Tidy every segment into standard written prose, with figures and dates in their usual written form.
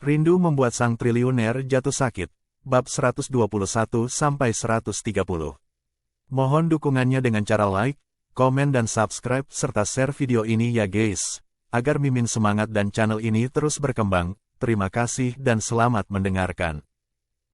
Rindu membuat sang triliuner jatuh sakit. Bab 121-130. Mohon dukungannya dengan cara like, komen dan subscribe serta share video ini ya guys, agar Mimin semangat dan channel ini terus berkembang. Terima kasih dan selamat mendengarkan.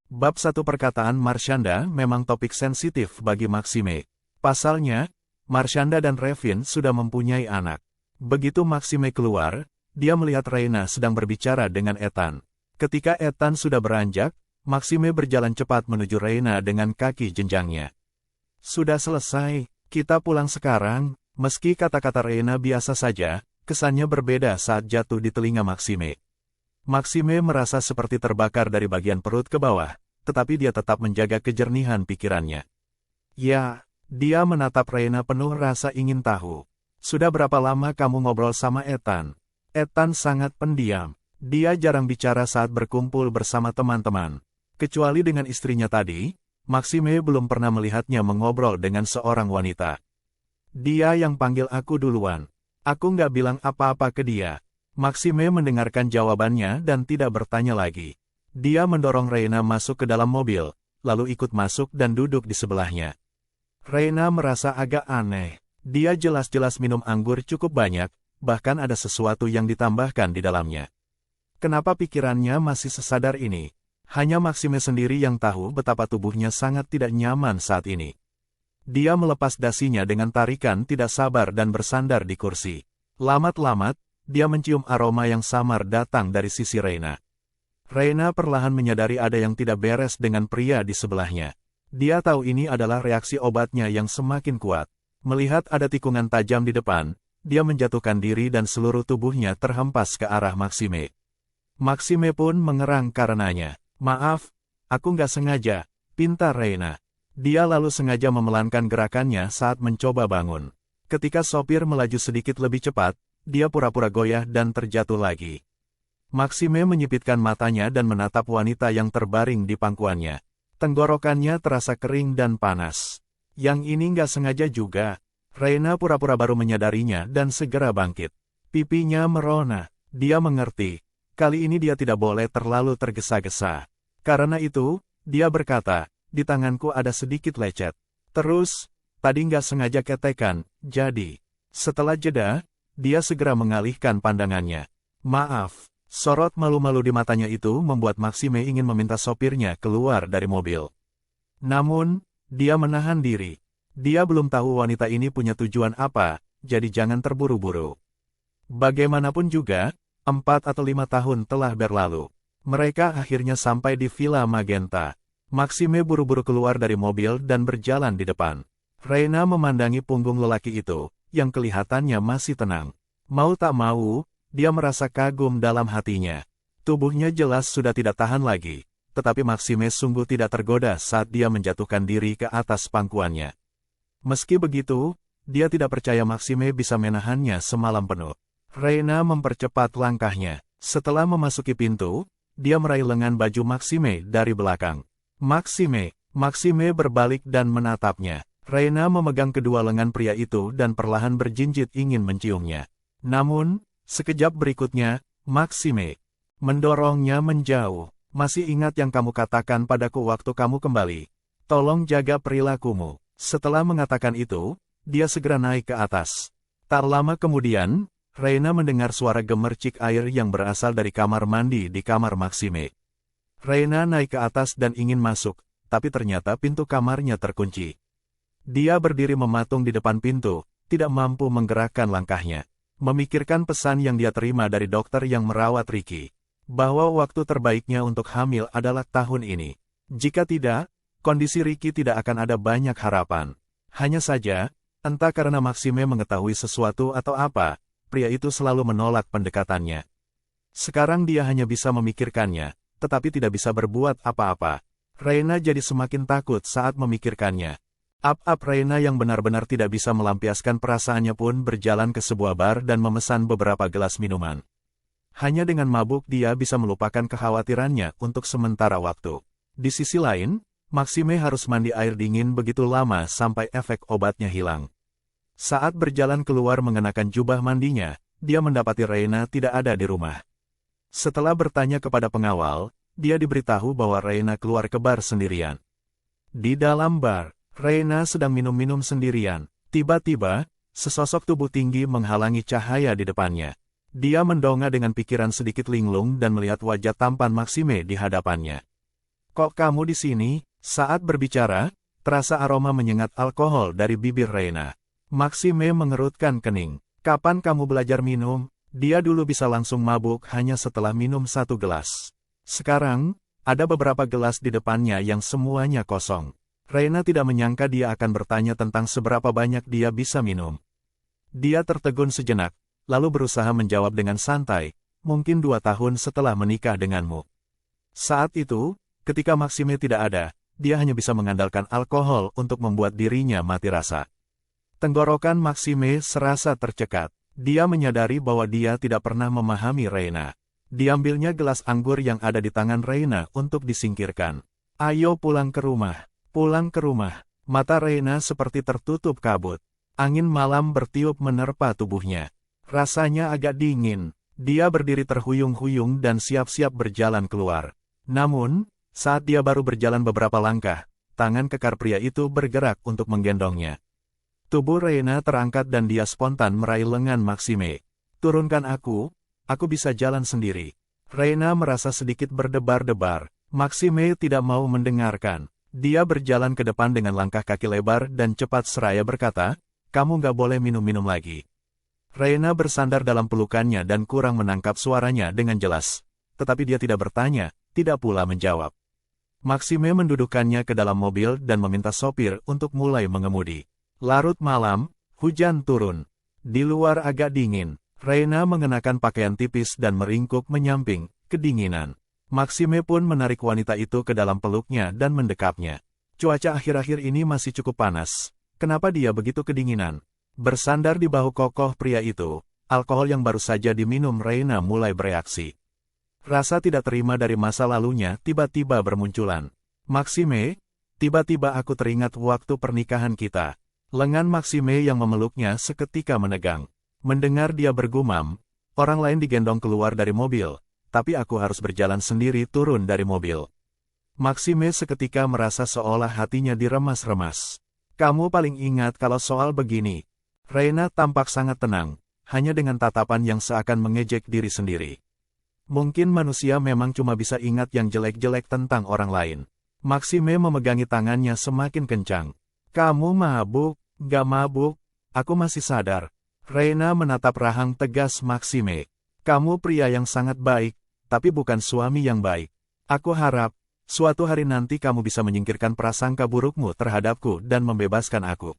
Bab 1. Perkataan Marshanda memang topik sensitif bagi Maxime. Pasalnya, Marshanda dan Revin sudah mempunyai anak. Begitu Maxime keluar, dia melihat Reina sedang berbicara dengan Ethan. Ketika Ethan sudah beranjak, Maxime berjalan cepat menuju Reina dengan kaki jenjangnya. Sudah selesai, kita pulang sekarang. Meski kata-kata Reina biasa saja, kesannya berbeda saat jatuh di telinga Maxime. Maxime merasa seperti terbakar dari bagian perut ke bawah, tetapi dia tetap menjaga kejernihan pikirannya. Ya, dia menatap Reina penuh rasa ingin tahu. Sudah berapa lama kamu ngobrol sama Ethan? Ethan sangat pendiam. Dia jarang bicara saat berkumpul bersama teman-teman. Kecuali dengan istrinya tadi, Maxime belum pernah melihatnya mengobrol dengan seorang wanita. Dia yang panggil aku duluan. Aku nggak bilang apa-apa ke dia. Maxime mendengarkan jawabannya dan tidak bertanya lagi. Dia mendorong Reina masuk ke dalam mobil, lalu ikut masuk dan duduk di sebelahnya. Reina merasa agak aneh. Dia jelas-jelas minum anggur cukup banyak, bahkan ada sesuatu yang ditambahkan di dalamnya. Kenapa pikirannya masih sesadar ini? Hanya Maxime sendiri yang tahu betapa tubuhnya sangat tidak nyaman saat ini. Dia melepas dasinya dengan tarikan tidak sabar dan bersandar di kursi. Lamat-lamat, dia mencium aroma yang samar datang dari sisi Reina. Reina perlahan menyadari ada yang tidak beres dengan pria di sebelahnya. Dia tahu ini adalah reaksi obatnya yang semakin kuat. Melihat ada tikungan tajam di depan, dia menjatuhkan diri dan seluruh tubuhnya terhempas ke arah Maxime. Maxime pun mengerang karenanya. Maaf, aku nggak sengaja, pinta Reina. Dia lalu sengaja memelankan gerakannya saat mencoba bangun. Ketika sopir melaju sedikit lebih cepat, dia pura-pura goyah dan terjatuh lagi. Maxime menyipitkan matanya dan menatap wanita yang terbaring di pangkuannya. Tenggorokannya terasa kering dan panas. Yang ini nggak sengaja juga. Reina pura-pura baru menyadarinya dan segera bangkit. Pipinya merona. Dia mengerti. Kali ini dia tidak boleh terlalu tergesa-gesa. Karena itu, dia berkata, di tanganku ada sedikit lecet. Terus, tadi nggak sengaja ketekan, jadi. Setelah jeda, dia segera mengalihkan pandangannya. Maaf, sorot malu-malu di matanya itu membuat Maxime ingin meminta sopirnya keluar dari mobil. Namun, dia menahan diri. Dia belum tahu wanita ini punya tujuan apa, jadi jangan terburu-buru. Bagaimanapun juga, 4 atau 5 tahun telah berlalu. Mereka akhirnya sampai di Villa Magenta. Maxime buru-buru keluar dari mobil dan berjalan di depan. Reina memandangi punggung lelaki itu, yang kelihatannya masih tenang. Mau tak mau, dia merasa kagum dalam hatinya. Tubuhnya jelas sudah tidak tahan lagi, tetapi Maxime sungguh tidak tergoda saat dia menjatuhkan diri ke atas pangkuannya. Meski begitu, dia tidak percaya Maxime bisa menahannya semalam penuh. Reina mempercepat langkahnya. Setelah memasuki pintu, dia meraih lengan baju Maxime dari belakang. Maxime berbalik dan menatapnya. Reina memegang kedua lengan pria itu dan perlahan berjinjit ingin menciumnya. Namun, sekejap berikutnya, Maxime mendorongnya menjauh. Masih ingat yang kamu katakan padaku waktu kamu kembali. Tolong jaga perilakumu. Setelah mengatakan itu, dia segera naik ke atas. Tak lama kemudian, Reina mendengar suara gemercik air yang berasal dari kamar mandi di kamar Maxime. Reina naik ke atas dan ingin masuk, tapi ternyata pintu kamarnya terkunci. Dia berdiri mematung di depan pintu, tidak mampu menggerakkan langkahnya. Memikirkan pesan yang dia terima dari dokter yang merawat Ricky, bahwa waktu terbaiknya untuk hamil adalah tahun ini. Jika tidak, kondisi Ricky tidak akan ada banyak harapan. Hanya saja, entah karena Maxime mengetahui sesuatu atau apa, pria itu selalu menolak pendekatannya. Sekarang dia hanya bisa memikirkannya, tetapi tidak bisa berbuat apa-apa. Reina jadi semakin takut saat memikirkannya. Reina yang benar-benar tidak bisa melampiaskan perasaannya pun berjalan ke sebuah bar dan memesan beberapa gelas minuman. Hanya dengan mabuk dia bisa melupakan kekhawatirannya untuk sementara waktu. Di sisi lain, Maxime harus mandi air dingin begitu lama sampai efek obatnya hilang. Saat berjalan keluar mengenakan jubah mandinya, dia mendapati Reina tidak ada di rumah. Setelah bertanya kepada pengawal, dia diberitahu bahwa Reina keluar ke bar sendirian. Di dalam bar, Reina sedang minum-minum sendirian. Tiba-tiba, sesosok tubuh tinggi menghalangi cahaya di depannya. Dia mendongak dengan pikiran sedikit linglung dan melihat wajah tampan Maxime di hadapannya. "Kok kamu di sini?" Saat berbicara, terasa aroma menyengat alkohol dari bibir Reina. Maxime mengerutkan kening. "Kapan kamu belajar minum?" Dia dulu bisa langsung mabuk hanya setelah minum 1 gelas. Sekarang, ada beberapa gelas di depannya yang semuanya kosong. Reina tidak menyangka dia akan bertanya tentang seberapa banyak dia bisa minum. Dia tertegun sejenak, lalu berusaha menjawab dengan santai, "Mungkin 2 tahun setelah menikah denganmu." Saat itu, ketika Maxime tidak ada, dia hanya bisa mengandalkan alkohol untuk membuat dirinya mati rasa. Tenggorokan Maxime serasa tercekat. Dia menyadari bahwa dia tidak pernah memahami Reina. Diambilnya gelas anggur yang ada di tangan Reina untuk disingkirkan. "Ayo pulang ke rumah. Pulang ke rumah." Mata Reina seperti tertutup kabut. Angin malam bertiup menerpa tubuhnya. Rasanya agak dingin. Dia berdiri terhuyung-huyung dan siap-siap berjalan keluar. Namun, saat dia baru berjalan beberapa langkah, tangan kekar pria itu bergerak untuk menggendongnya. Tubuh Reina terangkat dan dia spontan meraih lengan Maxime. "Turunkan aku bisa jalan sendiri." Reina merasa sedikit berdebar-debar. Maxime tidak mau mendengarkan. Dia berjalan ke depan dengan langkah kaki lebar dan cepat seraya berkata, "Kamu nggak boleh minum-minum lagi." Reina bersandar dalam pelukannya dan kurang menangkap suaranya dengan jelas. Tetapi dia tidak bertanya, tidak pula menjawab. Maxime mendudukkannya ke dalam mobil dan meminta sopir untuk mulai mengemudi. Larut malam, hujan turun. Di luar agak dingin. Reina mengenakan pakaian tipis dan meringkuk menyamping, kedinginan. Maxime pun menarik wanita itu ke dalam peluknya dan mendekapnya. Cuaca akhir-akhir ini masih cukup panas. Kenapa dia begitu kedinginan? Bersandar di bahu kokoh pria itu, alkohol yang baru saja diminum Reina mulai bereaksi. Rasa tidak terima dari masa lalunya tiba-tiba bermunculan. "Maxime, tiba-tiba aku teringat waktu pernikahan kita." Lengan Maxime yang memeluknya seketika menegang. Mendengar dia bergumam, "Orang lain digendong keluar dari mobil, tapi aku harus berjalan sendiri turun dari mobil." Maxime seketika merasa seolah hatinya diremas-remas. "Kamu paling ingat kalau soal begini." Reina tampak sangat tenang, hanya dengan tatapan yang seakan mengejek diri sendiri. Mungkin manusia memang cuma bisa ingat yang jelek-jelek tentang orang lain. Maxime memegangi tangannya semakin kencang. "Kamu mabuk?" "Gak mabuk, aku masih sadar." Reina menatap rahang tegas Maxime. "Kamu pria yang sangat baik, tapi bukan suami yang baik. Aku harap, suatu hari nanti kamu bisa menyingkirkan prasangka burukmu terhadapku dan membebaskan aku.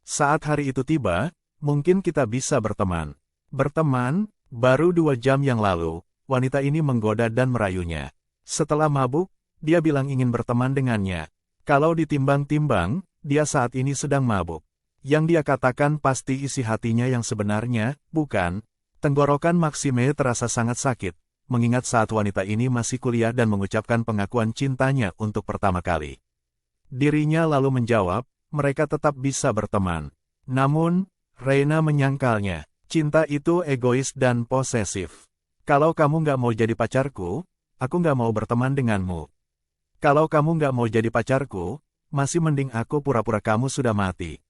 Saat hari itu tiba, mungkin kita bisa berteman." Berteman? Baru 2 jam yang lalu, wanita ini menggoda dan merayunya. Setelah mabuk, dia bilang ingin berteman dengannya. Kalau ditimbang-timbang, dia saat ini sedang mabuk. Yang dia katakan pasti isi hatinya yang sebenarnya, bukan? Tenggorokan Maxime terasa sangat sakit, mengingat saat wanita ini masih kuliah dan mengucapkan pengakuan cintanya untuk pertama kali. Dirinya lalu menjawab, mereka tetap bisa berteman. Namun, Reina menyangkalnya, cinta itu egois dan posesif. "Kalau kamu nggak mau jadi pacarku, aku nggak mau berteman denganmu. Kalau kamu nggak mau jadi pacarku, masih mending aku pura-pura kamu sudah mati."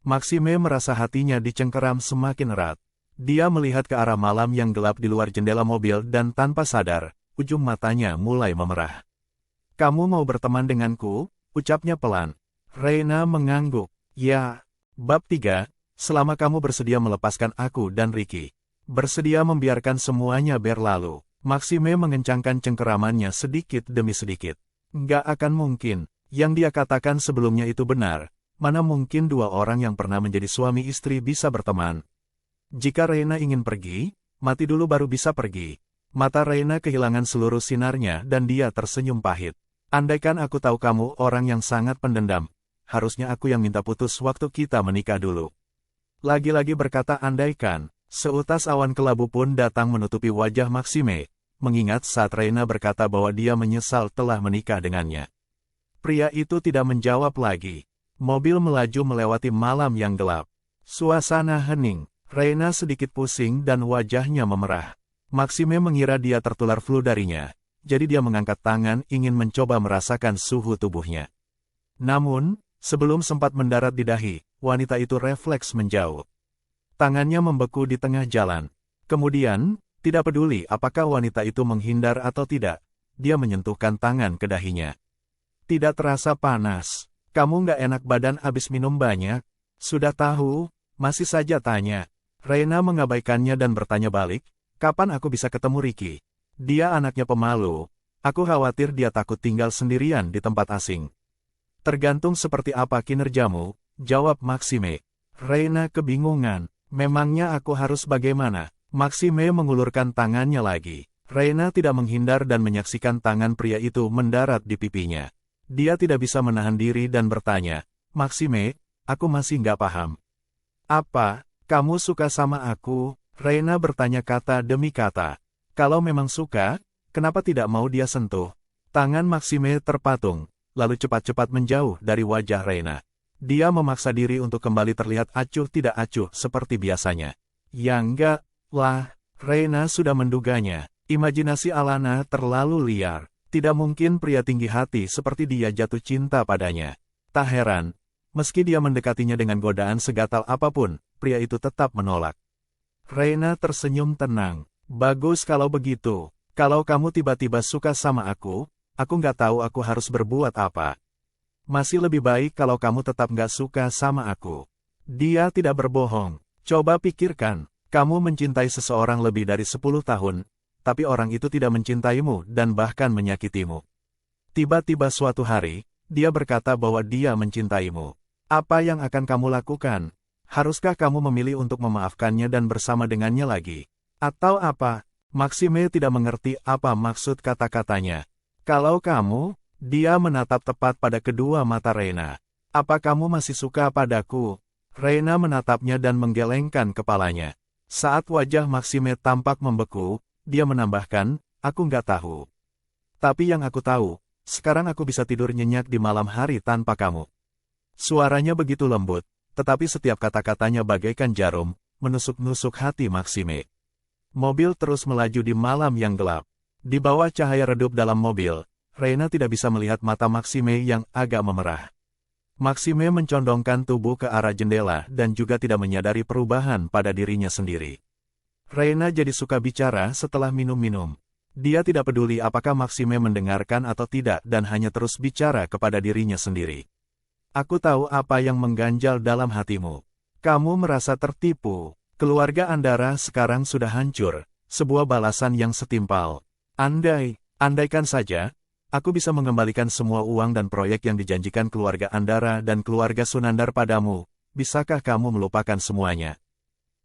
Maxime merasa hatinya dicengkeram semakin erat. Dia melihat ke arah malam yang gelap di luar jendela mobil dan tanpa sadar, ujung matanya mulai memerah. "Kamu mau berteman denganku?" ucapnya pelan. Reina mengangguk. "Ya." Bab 3, selama kamu bersedia melepaskan aku dan Ricky. Bersedia membiarkan semuanya berlalu. Maxime mengencangkan cengkeramannya sedikit demi sedikit. Nggak akan mungkin. Yang dia katakan sebelumnya itu benar. Mana mungkin 2 orang yang pernah menjadi suami istri bisa berteman? Jika Reina ingin pergi, mati dulu baru bisa pergi. Mata Reina kehilangan seluruh sinarnya dan dia tersenyum pahit. "Andaikan aku tahu kamu orang yang sangat pendendam, harusnya aku yang minta putus waktu kita menikah dulu." Lagi-lagi berkata andaikan, seutas awan kelabu pun datang menutupi wajah Maxime, mengingat saat Reina berkata bahwa dia menyesal telah menikah dengannya. Pria itu tidak menjawab lagi. Mobil melaju melewati malam yang gelap. Suasana hening. Reina sedikit pusing dan wajahnya memerah. Maxime mengira dia tertular flu darinya, jadi dia mengangkat tangan ingin mencoba merasakan suhu tubuhnya. Namun, sebelum sempat mendarat di dahi, wanita itu refleks menjauh. Tangannya membeku di tengah jalan. Kemudian, tidak peduli apakah wanita itu menghindar atau tidak, dia menyentuhkan tangan ke dahinya. Tidak terasa panas. Kamu nggak enak badan abis minum banyak? Sudah tahu, masih saja tanya. Reina mengabaikannya dan bertanya balik, kapan aku bisa ketemu Ricky? Dia anaknya pemalu. Aku khawatir dia takut tinggal sendirian di tempat asing. Tergantung seperti apa kinerjamu, jawab Maxime. Reina kebingungan. Memangnya aku harus bagaimana? Maxime mengulurkan tangannya lagi. Reina tidak menghindar dan menyaksikan tangan pria itu mendarat di pipinya. Dia tidak bisa menahan diri dan bertanya, Maxime, aku masih nggak paham. Apa, kamu suka sama aku? Reina bertanya kata demi kata. Kalau memang suka, kenapa tidak mau dia sentuh? Tangan Maxime terpatung, lalu cepat-cepat menjauh dari wajah Reina. Dia memaksa diri untuk kembali terlihat acuh tidak acuh seperti biasanya. Ya enggak lah, Reina sudah menduganya. Imajinasi Alana terlalu liar. Tidak mungkin pria tinggi hati seperti dia jatuh cinta padanya. Tak heran, meski dia mendekatinya dengan godaan segatal apapun, pria itu tetap menolak. Reina tersenyum tenang. Bagus kalau begitu. Kalau kamu tiba-tiba suka sama aku nggak tahu aku harus berbuat apa. Masih lebih baik kalau kamu tetap nggak suka sama aku. Dia tidak berbohong. Coba pikirkan, kamu mencintai seseorang lebih dari 10 tahun, tapi orang itu tidak mencintaimu dan bahkan menyakitimu. Tiba-tiba suatu hari, dia berkata bahwa dia mencintaimu. Apa yang akan kamu lakukan? Haruskah kamu memilih untuk memaafkannya dan bersama dengannya lagi? Atau apa? Maxime tidak mengerti apa maksud kata-katanya. Kalau kamu, dia menatap tepat pada kedua mata Reina. Apa kamu masih suka padaku? Reina menatapnya dan menggelengkan kepalanya. Saat wajah Maxime tampak membeku, dia menambahkan, aku nggak tahu. Tapi yang aku tahu, sekarang aku bisa tidur nyenyak di malam hari tanpa kamu. Suaranya begitu lembut, tetapi setiap kata-katanya bagaikan jarum, menusuk-nusuk hati Maxime. Mobil terus melaju di malam yang gelap. Di bawah cahaya redup dalam mobil, Reina tidak bisa melihat mata Maxime yang agak memerah. Maxime mencondongkan tubuh ke arah jendela dan juga tidak menyadari perubahan pada dirinya sendiri. Reina jadi suka bicara setelah minum-minum. Dia tidak peduli apakah Maxime mendengarkan atau tidak dan hanya terus bicara kepada dirinya sendiri. Aku tahu apa yang mengganjal dalam hatimu. Kamu merasa tertipu. Keluarga Andara sekarang sudah hancur. Sebuah balasan yang setimpal. Andaikan saja, aku bisa mengembalikan semua uang dan proyek yang dijanjikan keluarga Andara dan keluarga Sunandar padamu. Bisakah kamu melupakan semuanya?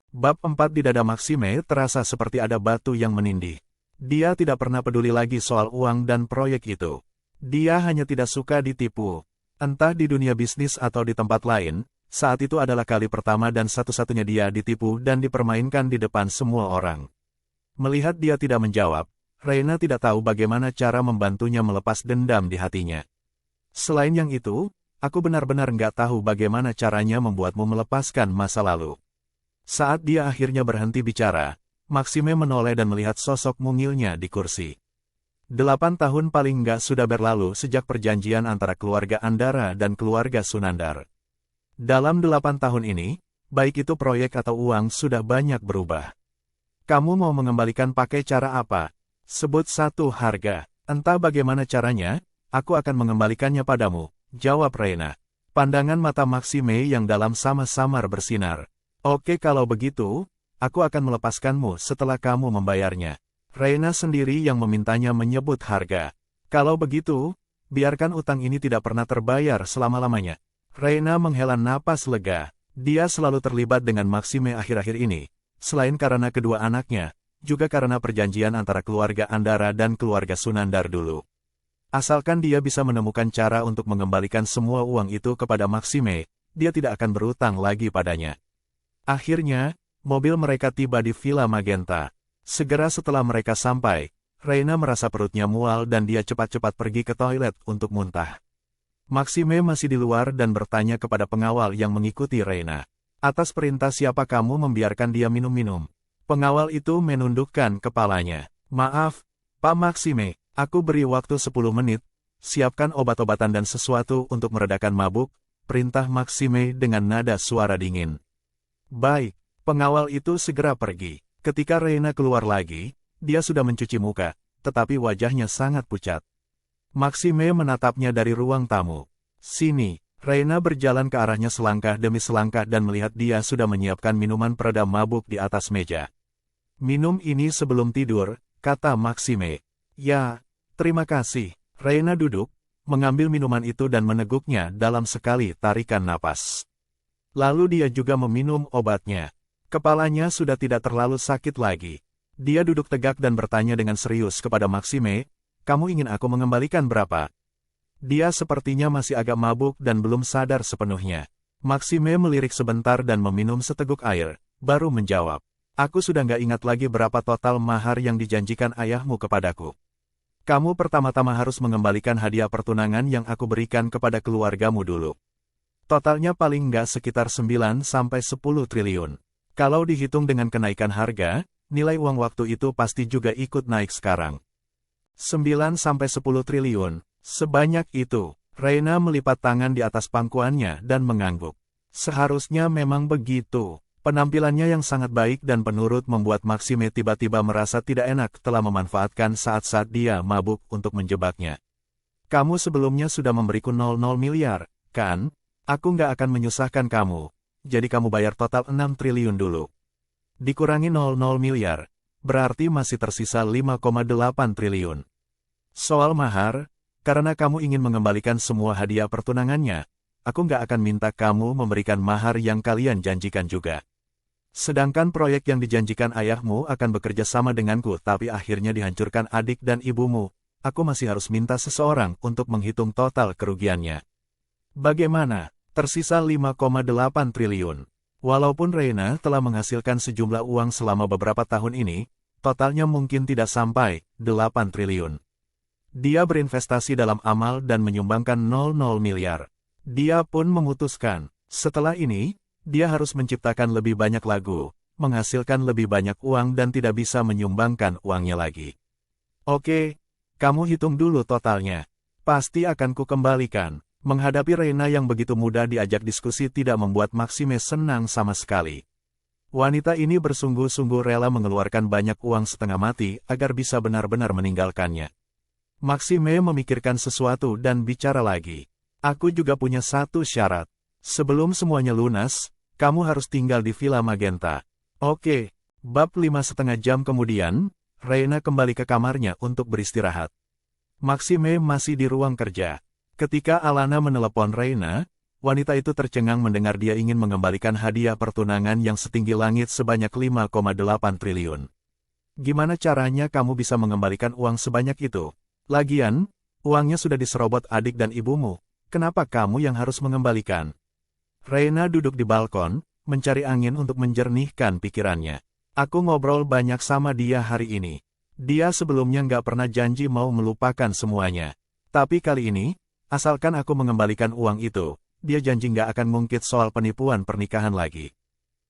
Bab 4 di dada Maxime terasa seperti ada batu yang menindih. Dia tidak pernah peduli lagi soal uang dan proyek itu. Dia hanya tidak suka ditipu. Entah di dunia bisnis atau di tempat lain, saat itu adalah kali pertama dan satu-satunya dia ditipu dan dipermainkan di depan semua orang. Melihat dia tidak menjawab, Reina tidak tahu bagaimana cara membantunya melepas dendam di hatinya. Selain yang itu, aku benar-benar nggak tahu bagaimana caranya membuatmu melepaskan masa lalu. Saat dia akhirnya berhenti bicara, Maxime menoleh dan melihat sosok mungilnya di kursi. 8 tahun paling nggak sudah berlalu sejak perjanjian antara keluarga Andara dan keluarga Sunandar. Dalam 8 tahun ini, baik itu proyek atau uang sudah banyak berubah. Kamu mau mengembalikan pakai cara apa? Sebut satu harga. Entah bagaimana caranya, aku akan mengembalikannya padamu, jawab Reina. Pandangan mata Maxime yang dalam sama-samar bersinar. Oke kalau begitu, aku akan melepaskanmu setelah kamu membayarnya. Reina sendiri yang memintanya menyebut harga. Kalau begitu, biarkan utang ini tidak pernah terbayar selama-lamanya. Reina menghela napas lega. Dia selalu terlibat dengan Maxime akhir-akhir ini, selain karena kedua anaknya, juga karena perjanjian antara keluarga Andara dan keluarga Sunandar dulu. Asalkan dia bisa menemukan cara untuk mengembalikan semua uang itu kepada Maxime, dia tidak akan berutang lagi padanya. Akhirnya, mobil mereka tiba di Villa Magenta. Segera setelah mereka sampai, Reina merasa perutnya mual dan dia cepat-cepat pergi ke toilet untuk muntah. Maxime masih di luar dan bertanya kepada pengawal yang mengikuti Reina. Atas perintah siapa kamu membiarkan dia minum-minum? Pengawal itu menundukkan kepalanya. Maaf, Pak Maxime, aku beri waktu 10 menit, siapkan obat-obatan dan sesuatu untuk meredakan mabuk, perintah Maxime dengan nada suara dingin. Baik, pengawal itu segera pergi. Ketika Reina keluar lagi, dia sudah mencuci muka, tetapi wajahnya sangat pucat. Maxime menatapnya dari ruang tamu. Sini, Reina berjalan ke arahnya selangkah demi selangkah dan melihat dia sudah menyiapkan minuman peredam mabuk di atas meja. Minum ini sebelum tidur, kata Maxime. Ya, terima kasih. Reina duduk, mengambil minuman itu dan meneguknya dalam sekali tarikan napas. Lalu dia juga meminum obatnya. Kepalanya sudah tidak terlalu sakit lagi. Dia duduk tegak dan bertanya dengan serius kepada Maxime, "Kamu ingin aku mengembalikan berapa?" Dia sepertinya masih agak mabuk dan belum sadar sepenuhnya. Maxime melirik sebentar dan meminum seteguk air, baru menjawab, "Aku sudah nggak ingat lagi berapa total mahar yang dijanjikan ayahmu kepadaku. Kamu pertama-tama harus mengembalikan hadiah pertunangan yang aku berikan kepada keluargamu dulu. Totalnya paling nggak sekitar 9-10 triliun. Kalau dihitung dengan kenaikan harga, nilai uang waktu itu pasti juga ikut naik sekarang. 9-10 triliun, sebanyak itu." Reina melipat tangan di atas pangkuannya dan mengangguk. Seharusnya memang begitu. Penampilannya yang sangat baik dan penurut membuat Maxime tiba-tiba merasa tidak enak telah memanfaatkan saat-saat dia mabuk untuk menjebaknya. "Kamu sebelumnya sudah memberiku 00 miliar, kan? Aku nggak akan menyusahkan kamu, jadi kamu bayar total 6 triliun dulu. Dikurangi 00 miliar, berarti masih tersisa 5,8 triliun. Soal mahar, karena kamu ingin mengembalikan semua hadiah pertunangannya, aku nggak akan minta kamu memberikan mahar yang kalian janjikan juga. Sedangkan proyek yang dijanjikan ayahmu akan bekerja sama denganku tapi akhirnya dihancurkan adik dan ibumu, aku masih harus minta seseorang untuk menghitung total kerugiannya. Bagaimana? Tersisa 5,8 triliun. Walaupun Reina telah menghasilkan sejumlah uang selama beberapa tahun ini, totalnya mungkin tidak sampai 8 triliun. Dia berinvestasi dalam amal dan menyumbangkan 00 miliar. Dia pun memutuskan, setelah ini, dia harus menciptakan lebih banyak lagu, menghasilkan lebih banyak uang dan tidak bisa menyumbangkan uangnya lagi. "Oke, kamu hitung dulu totalnya. Pasti akan kukembalikan." Menghadapi Reina yang begitu mudah diajak diskusi tidak membuat Maxime senang sama sekali. Wanita ini bersungguh-sungguh rela mengeluarkan banyak uang setengah mati agar bisa benar-benar meninggalkannya. Maxime memikirkan sesuatu dan bicara lagi. "Aku juga punya satu syarat. Sebelum semuanya lunas, kamu harus tinggal di Villa Magenta." "Oke." Bab 5,5 jam kemudian, Reina kembali ke kamarnya untuk beristirahat. Maxime masih di ruang kerja. Ketika Alana menelepon Reina, wanita itu tercengang mendengar dia ingin mengembalikan hadiah pertunangan yang setinggi langit sebanyak 5,8 triliun. "Gimana caranya kamu bisa mengembalikan uang sebanyak itu? Lagian, uangnya sudah diserobot adik dan ibumu, kenapa kamu yang harus mengembalikan?" Reina duduk di balkon, mencari angin untuk menjernihkan pikirannya. "Aku ngobrol banyak sama dia hari ini. Dia sebelumnya nggak pernah janji mau melupakan semuanya. Tapi kali ini, asalkan aku mengembalikan uang itu, dia janji nggak akan ngungkit soal penipuan pernikahan lagi."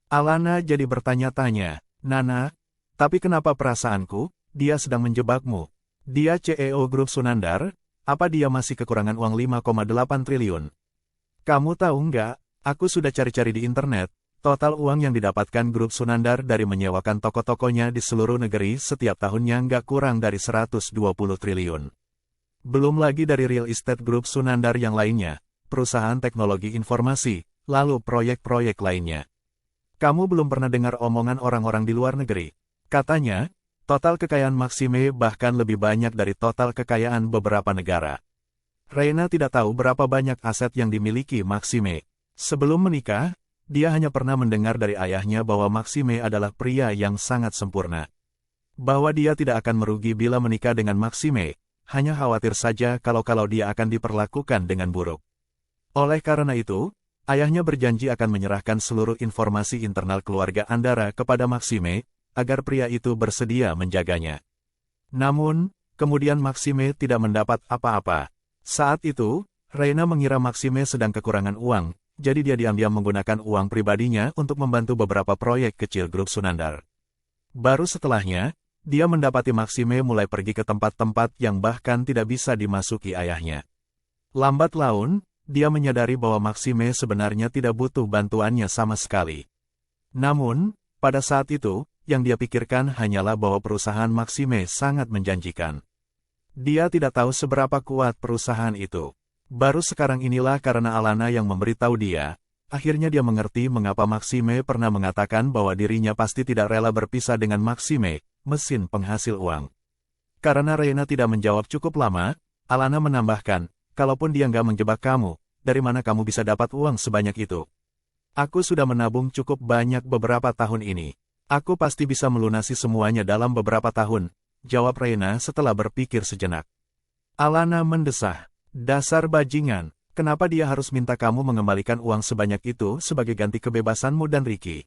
Alana jadi bertanya-tanya, "Nana, tapi kenapa perasaanku, dia sedang menjebakmu? Dia CEO Grup Sunandar, apa dia masih kekurangan uang 5,8 triliun? Kamu tahu nggak, aku sudah cari-cari di internet, total uang yang didapatkan Grup Sunandar dari menyewakan toko-tokonya di seluruh negeri setiap tahunnya nggak kurang dari 120 triliun. Belum lagi dari real estate Grup Sunandar yang lainnya, perusahaan teknologi informasi, lalu proyek-proyek lainnya. Kamu belum pernah dengar omongan orang-orang di luar negeri. Katanya, total kekayaan Maxime bahkan lebih banyak dari total kekayaan beberapa negara." Reina tidak tahu berapa banyak aset yang dimiliki Maxime. Sebelum menikah, dia hanya pernah mendengar dari ayahnya bahwa Maxime adalah pria yang sangat sempurna. Bahwa dia tidak akan merugi bila menikah dengan Maxime, hanya khawatir saja kalau dia akan diperlakukan dengan buruk. Oleh karena itu, ayahnya berjanji akan menyerahkan seluruh informasi internal keluarga Andara kepada Maxime, agar pria itu bersedia menjaganya. Namun, kemudian Maxime tidak mendapat apa-apa. Saat itu, Reina mengira Maxime sedang kekurangan uang, jadi dia diam-diam menggunakan uang pribadinya untuk membantu beberapa proyek kecil Grup Sunandar. Baru setelahnya, dia mendapati Maxime mulai pergi ke tempat-tempat yang bahkan tidak bisa dimasuki ayahnya. Lambat laun, dia menyadari bahwa Maxime sebenarnya tidak butuh bantuannya sama sekali. Namun, pada saat itu, yang dia pikirkan hanyalah bahwa perusahaan Maxime sangat menjanjikan. Dia tidak tahu seberapa kuat perusahaan itu. Baru sekarang inilah karena Alana yang memberitahu dia, akhirnya dia mengerti mengapa Maxime pernah mengatakan bahwa dirinya pasti tidak rela berpisah dengan Maxime, mesin penghasil uang. Karena Reina tidak menjawab cukup lama, Alana menambahkan, kalaupun dia nggak menjebak kamu, dari mana kamu bisa dapat uang sebanyak itu? Aku sudah menabung cukup banyak beberapa tahun ini. Aku pasti bisa melunasi semuanya dalam beberapa tahun, jawab Reina setelah berpikir sejenak. Alana mendesah, dasar bajingan, kenapa dia harus minta kamu mengembalikan uang sebanyak itu sebagai ganti kebebasanmu dan Ricky?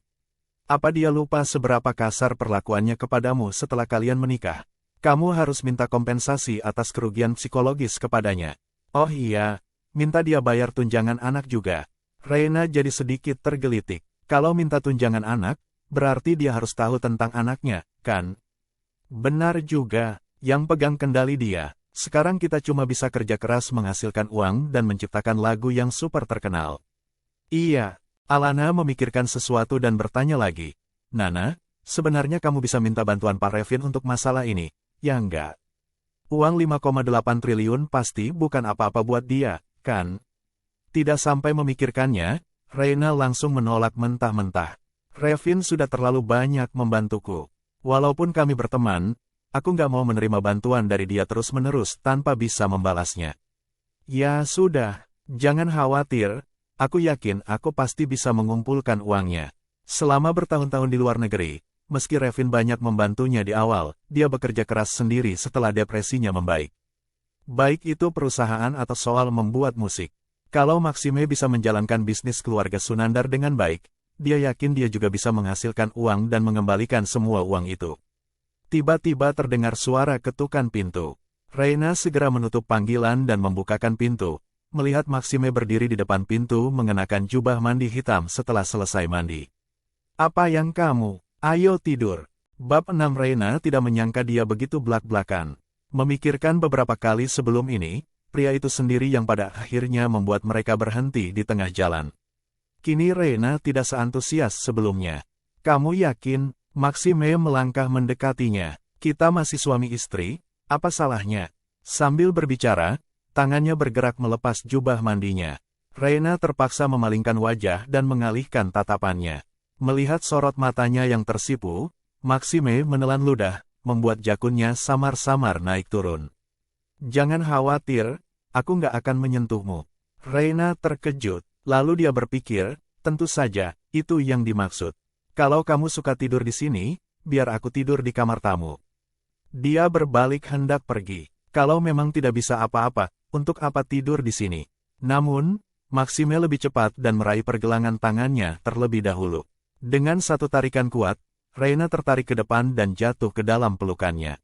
Apa dia lupa seberapa kasar perlakuannya kepadamu setelah kalian menikah? Kamu harus minta kompensasi atas kerugian psikologis kepadanya. Oh iya, minta dia bayar tunjangan anak juga. Reina jadi sedikit tergelitik. Kalau minta tunjangan anak, berarti dia harus tahu tentang anaknya, kan? Benar juga, yang pegang kendali dia. Sekarang kita cuma bisa kerja keras menghasilkan uang dan menciptakan lagu yang super terkenal. Iya, Alana memikirkan sesuatu dan bertanya lagi. Nana, sebenarnya kamu bisa minta bantuan Pak Revin untuk masalah ini, ya enggak? Uang 5,8 triliun pasti bukan apa-apa buat dia, kan? Tidak sampai memikirkannya, Reina langsung menolak mentah-mentah. Revin sudah terlalu banyak membantuku. Walaupun kami berteman, aku nggak mau menerima bantuan dari dia terus-menerus tanpa bisa membalasnya. Ya sudah, jangan khawatir, aku yakin aku pasti bisa mengumpulkan uangnya. Selama bertahun-tahun di luar negeri, meski Revin banyak membantunya di awal, dia bekerja keras sendiri setelah depresinya membaik. Baik itu perusahaan atau soal membuat musik. Kalau Maxime bisa menjalankan bisnis keluarga Sunandar dengan baik, dia yakin dia juga bisa menghasilkan uang dan mengembalikan semua uang itu. Tiba-tiba terdengar suara ketukan pintu. Reina segera menutup panggilan dan membukakan pintu, melihat Maxime berdiri di depan pintu mengenakan jubah mandi hitam setelah selesai mandi. Apa yang kamu? Ayo tidur. Bab 6. Reina tidak menyangka dia begitu blak-blakan. Memikirkan beberapa kali sebelum ini, pria itu sendiri yang pada akhirnya membuat mereka berhenti di tengah jalan. Kini Reina tidak seantusias sebelumnya. Kamu yakin? Maxime melangkah mendekatinya. Kita masih suami istri, apa salahnya? Sambil berbicara, tangannya bergerak melepas jubah mandinya. Reina terpaksa memalingkan wajah dan mengalihkan tatapannya. Melihat sorot matanya yang tersipu, Maxime menelan ludah, membuat jakunnya samar-samar naik turun. Jangan khawatir, aku nggak akan menyentuhmu. Reina terkejut, lalu dia berpikir, tentu saja, itu yang dimaksud. Kalau kamu suka tidur di sini, biar aku tidur di kamar tamu. Dia berbalik hendak pergi. Kalau memang tidak bisa apa-apa, untuk apa tidur di sini? Namun, Maxime lebih cepat dan meraih pergelangan tangannya terlebih dahulu. Dengan satu tarikan kuat, Reina tertarik ke depan dan jatuh ke dalam pelukannya.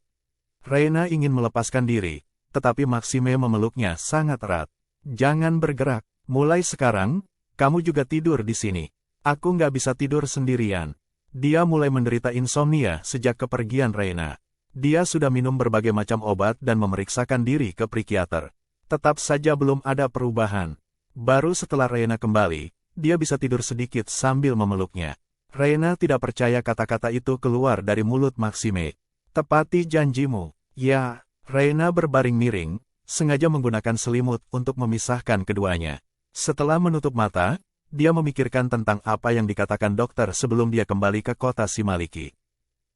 Reina ingin melepaskan diri, tetapi Maxime memeluknya sangat erat. Jangan bergerak, mulai sekarang, kamu juga tidur di sini. Aku nggak bisa tidur sendirian. Dia mulai menderita insomnia sejak kepergian Reina. Dia sudah minum berbagai macam obat dan memeriksakan diri ke psikiater. Tetap saja belum ada perubahan. Baru setelah Reina kembali, dia bisa tidur sedikit sambil memeluknya. Reina tidak percaya kata-kata itu keluar dari mulut Maxime. Tepati janjimu. Ya, Reina berbaring miring, sengaja menggunakan selimut untuk memisahkan keduanya. Setelah menutup mata, dia memikirkan tentang apa yang dikatakan dokter sebelum dia kembali ke kota Simaliki.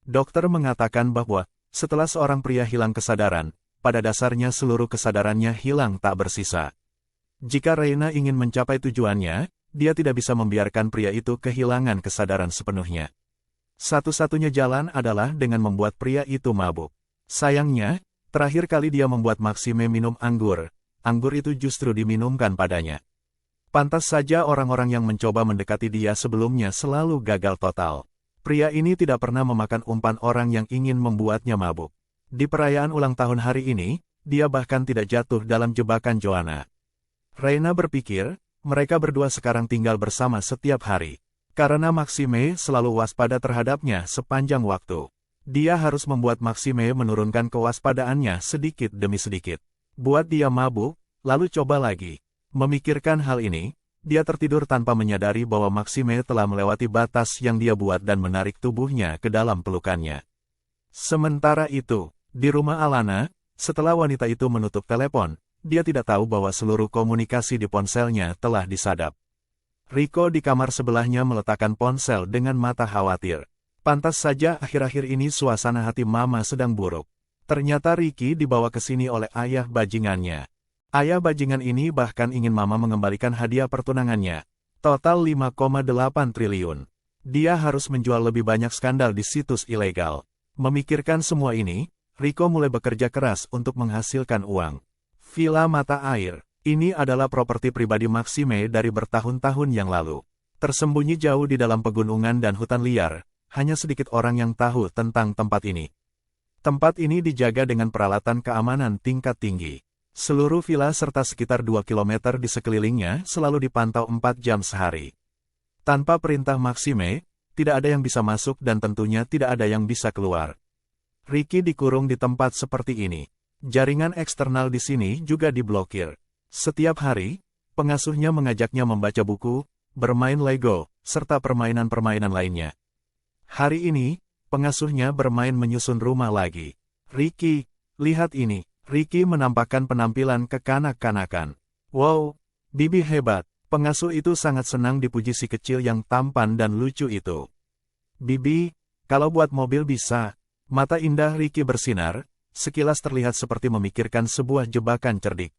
Dokter mengatakan bahwa, setelah seorang pria hilang kesadaran, pada dasarnya seluruh kesadarannya hilang tak bersisa. Jika Reina ingin mencapai tujuannya, dia tidak bisa membiarkan pria itu kehilangan kesadaran sepenuhnya. Satu-satunya jalan adalah dengan membuat pria itu mabuk. Sayangnya, terakhir kali dia membuat Maxime minum anggur. Anggur itu justru diminumkan padanya. Pantas saja orang-orang yang mencoba mendekati dia sebelumnya selalu gagal total. Pria ini tidak pernah memakan umpan orang yang ingin membuatnya mabuk. Di perayaan ulang tahun hari ini, dia bahkan tidak jatuh dalam jebakan Joanna. Reina berpikir, mereka berdua sekarang tinggal bersama setiap hari. Karena Maxime selalu waspada terhadapnya sepanjang waktu. Dia harus membuat Maxime menurunkan kewaspadaannya sedikit demi sedikit. Buat dia mabuk, lalu coba lagi. Memikirkan hal ini, dia tertidur tanpa menyadari bahwa Maxime telah melewati batas yang dia buat dan menarik tubuhnya ke dalam pelukannya. Sementara itu, di rumah Alana, setelah wanita itu menutup telepon, dia tidak tahu bahwa seluruh komunikasi di ponselnya telah disadap. Rico di kamar sebelahnya meletakkan ponsel dengan mata khawatir. Pantas saja akhir-akhir ini suasana hati Mama sedang buruk. Ternyata Ricky dibawa ke sini oleh ayah bajingannya. Ayah bajingan ini bahkan ingin Mama mengembalikan hadiah pertunangannya. Total 5,8 triliun. Dia harus menjual lebih banyak skandal di situs ilegal. Memikirkan semua ini, Rico mulai bekerja keras untuk menghasilkan uang. Villa Mata Air. Ini adalah properti pribadi Maxime dari bertahun-tahun yang lalu. Tersembunyi jauh di dalam pegunungan dan hutan liar, hanya sedikit orang yang tahu tentang tempat ini. Tempat ini dijaga dengan peralatan keamanan tingkat tinggi. Seluruh villa serta sekitar 2 km di sekelilingnya selalu dipantau 4 jam sehari. Tanpa perintah Maxime, tidak ada yang bisa masuk dan tentunya tidak ada yang bisa keluar. Ricky dikurung di tempat seperti ini. Jaringan eksternal di sini juga diblokir. Setiap hari, pengasuhnya mengajaknya membaca buku, bermain Lego, serta permainan-permainan lainnya. Hari ini, pengasuhnya bermain menyusun rumah lagi. Ricky, lihat ini. Ricky menampakkan penampilan kekanak-kanakan. Wow, Bibi hebat. Pengasuh itu sangat senang dipuji si kecil yang tampan dan lucu itu. Bibi, kalau buat mobil bisa. Mata indah Ricky bersinar, sekilas terlihat seperti memikirkan sebuah jebakan cerdik.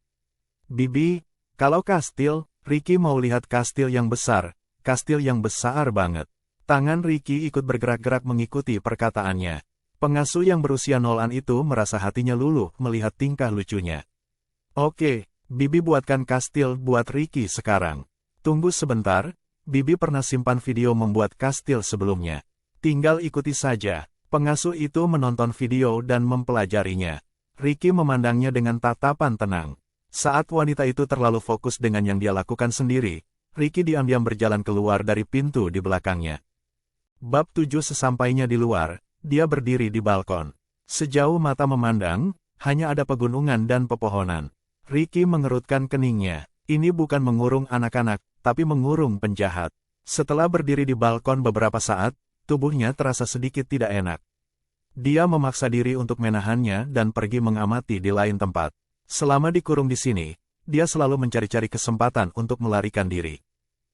Bibi, kalau kastil, Ricky mau lihat kastil yang besar banget. Tangan Ricky ikut bergerak-gerak mengikuti perkataannya. Pengasuh yang berusia nolan itu merasa hatinya luluh melihat tingkah lucunya. Oke, Bibi buatkan kastil buat Ricky sekarang. Tunggu sebentar, Bibi pernah simpan video membuat kastil sebelumnya. Tinggal ikuti saja. Pengasuh itu menonton video dan mempelajarinya. Ricky memandangnya dengan tatapan tenang. Saat wanita itu terlalu fokus dengan yang dia lakukan sendiri, Ricky diam-diam berjalan keluar dari pintu di belakangnya. Bab 7 sesampainya di luar, dia berdiri di balkon. Sejauh mata memandang, hanya ada pegunungan dan pepohonan. Ricky mengerutkan keningnya. Ini bukan mengurung anak-anak, tapi mengurung penjahat. Setelah berdiri di balkon beberapa saat, tubuhnya terasa sedikit tidak enak. Dia memaksa diri untuk menahannya dan pergi mengamati di lain tempat. Selama dikurung di sini, dia selalu mencari-cari kesempatan untuk melarikan diri.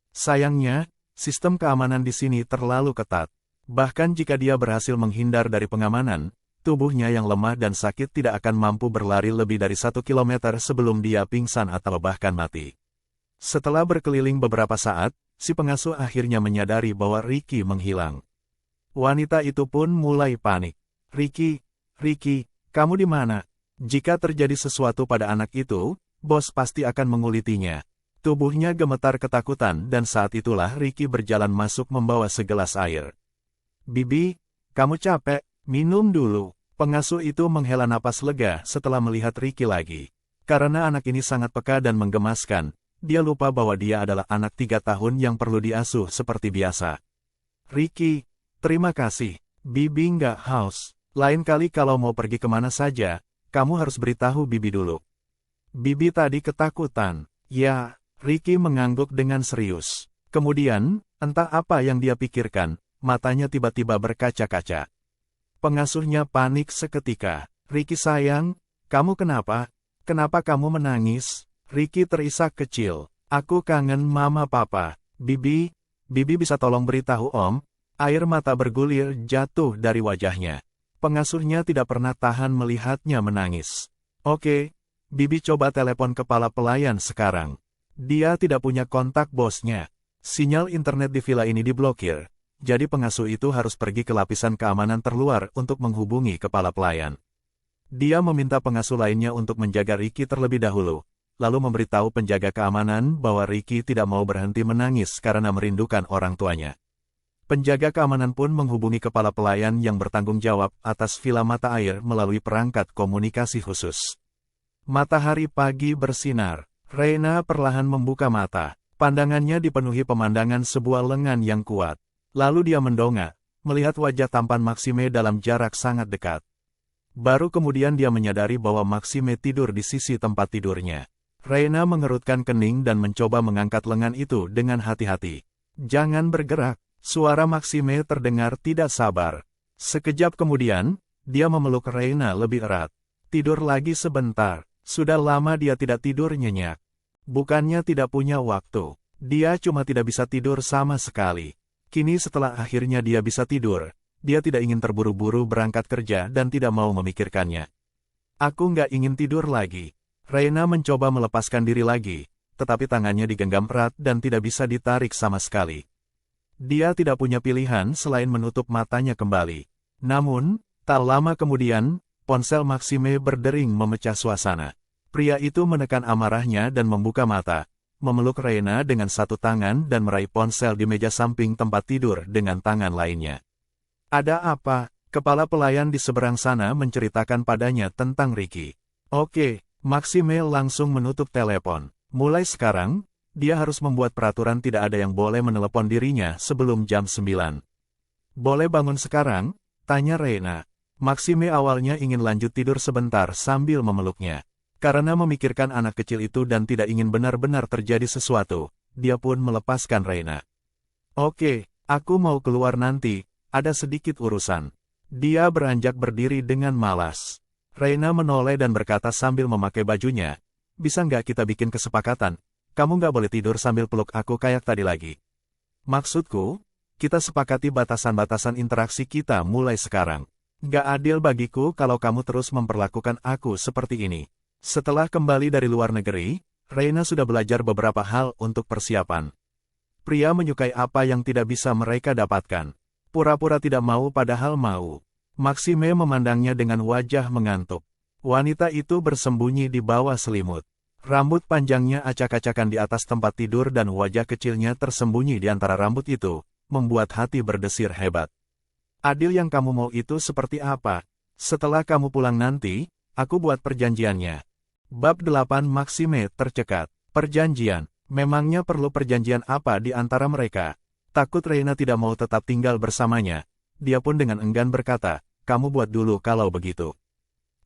Sayangnya, sistem keamanan di sini terlalu ketat. Bahkan jika dia berhasil menghindar dari pengamanan, tubuhnya yang lemah dan sakit tidak akan mampu berlari lebih dari 1 kilometer sebelum dia pingsan atau bahkan mati. Setelah berkeliling beberapa saat, si pengasuh akhirnya menyadari bahwa Ricky menghilang. Wanita itu pun mulai panik. Ricky, kamu di mana? Jika terjadi sesuatu pada anak itu, bos pasti akan mengulitinya. Tubuhnya gemetar ketakutan dan saat itulah Ricky berjalan masuk membawa segelas air. Bibi, kamu capek, minum dulu. Pengasuh itu menghela napas lega setelah melihat Ricky lagi. Karena anak ini sangat peka dan menggemaskan, dia lupa bahwa dia adalah anak 3 tahun yang perlu diasuh seperti biasa. Ricky, terima kasih. Bibi nggak haus. Lain kali kalau mau pergi kemana saja, kamu harus beritahu Bibi dulu. Bibi tadi ketakutan. Ya, Ricky mengangguk dengan serius. Kemudian, entah apa yang dia pikirkan, matanya tiba-tiba berkaca-kaca. Pengasuhnya panik seketika. Ricky sayang, kamu kenapa? Kenapa kamu menangis? Ricky terisak kecil. Aku kangen mama papa. Bibi bisa tolong beritahu om? Air mata bergulir jatuh dari wajahnya. Pengasuhnya tidak pernah tahan melihatnya menangis. Oke, Bibi coba telepon kepala pelayan sekarang. Dia tidak punya kontak bosnya. Sinyal internet di villa ini diblokir, jadi pengasuh itu harus pergi ke lapisan keamanan terluar untuk menghubungi kepala pelayan. Dia meminta pengasuh lainnya untuk menjaga Ricky terlebih dahulu, lalu memberitahu penjaga keamanan bahwa Ricky tidak mau berhenti menangis karena merindukan orang tuanya. Penjaga keamanan pun menghubungi kepala pelayan yang bertanggung jawab atas Villa Mata Air melalui perangkat komunikasi khusus. Matahari pagi bersinar. Reina perlahan membuka mata. Pandangannya dipenuhi pemandangan sebuah lengan yang kuat. Lalu dia mendongak, melihat wajah tampan Maxime dalam jarak sangat dekat. Baru kemudian dia menyadari bahwa Maxime tidur di sisi tempat tidurnya. Reina mengerutkan kening dan mencoba mengangkat lengan itu dengan hati-hati. "Jangan bergerak." Suara Maxime terdengar tidak sabar. Sekejap kemudian, dia memeluk Reina lebih erat. "Tidur lagi sebentar. Sudah lama dia tidak tidur nyenyak." Bukannya tidak punya waktu. Dia cuma tidak bisa tidur sama sekali. Kini setelah akhirnya dia bisa tidur, dia tidak ingin terburu-buru berangkat kerja dan tidak mau memikirkannya. "Aku nggak ingin tidur lagi." Reina mencoba melepaskan diri lagi, tetapi tangannya digenggam erat dan tidak bisa ditarik sama sekali. Dia tidak punya pilihan selain menutup matanya kembali. Namun, tak lama kemudian, ponsel Maxime berdering memecah suasana. Pria itu menekan amarahnya dan membuka mata, memeluk Reina dengan satu tangan dan meraih ponsel di meja samping tempat tidur dengan tangan lainnya. "Ada apa?" Kepala pelayan di seberang sana menceritakan padanya tentang Ricky. "Oke." Maxime langsung menutup telepon. Mulai sekarang, dia harus membuat peraturan tidak ada yang boleh menelepon dirinya sebelum jam 9. "Boleh bangun sekarang?" tanya Reina. Maxime awalnya ingin lanjut tidur sebentar sambil memeluknya. Karena memikirkan anak kecil itu dan tidak ingin benar-benar terjadi sesuatu, dia pun melepaskan Reina. "Oke, aku mau keluar nanti, ada sedikit urusan." Dia beranjak berdiri dengan malas. Reina menoleh dan berkata sambil memakai bajunya, "Bisa nggak kita bikin kesepakatan? Kamu nggak boleh tidur sambil peluk aku kayak tadi lagi." "Maksudku, kita sepakati batasan-batasan interaksi kita mulai sekarang. Nggak adil bagiku kalau kamu terus memperlakukan aku seperti ini." Setelah kembali dari luar negeri, Reina sudah belajar beberapa hal untuk persiapan. Pria menyukai apa yang tidak bisa mereka dapatkan. Pura-pura tidak mau padahal mau. Maxime memandangnya dengan wajah mengantuk. Wanita itu bersembunyi di bawah selimut. Rambut panjangnya acak-acakan di atas tempat tidur dan wajah kecilnya tersembunyi di antara rambut itu, membuat hati berdesir hebat. "Adil yang kamu mau itu seperti apa? Setelah kamu pulang nanti, aku buat perjanjiannya." Bab 8 Maxime tercekat. Perjanjian. Memangnya perlu perjanjian apa di antara mereka? Takut Reina tidak mau tetap tinggal bersamanya. Dia pun dengan enggan berkata, "Kamu buat dulu kalau begitu."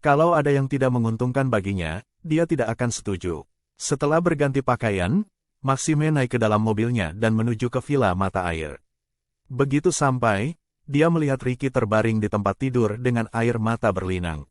Kalau ada yang tidak menguntungkan baginya, dia tidak akan setuju. Setelah berganti pakaian, Maxime naik ke dalam mobilnya dan menuju ke villa mata air. Begitu sampai, dia melihat Ricky terbaring di tempat tidur dengan air mata berlinang.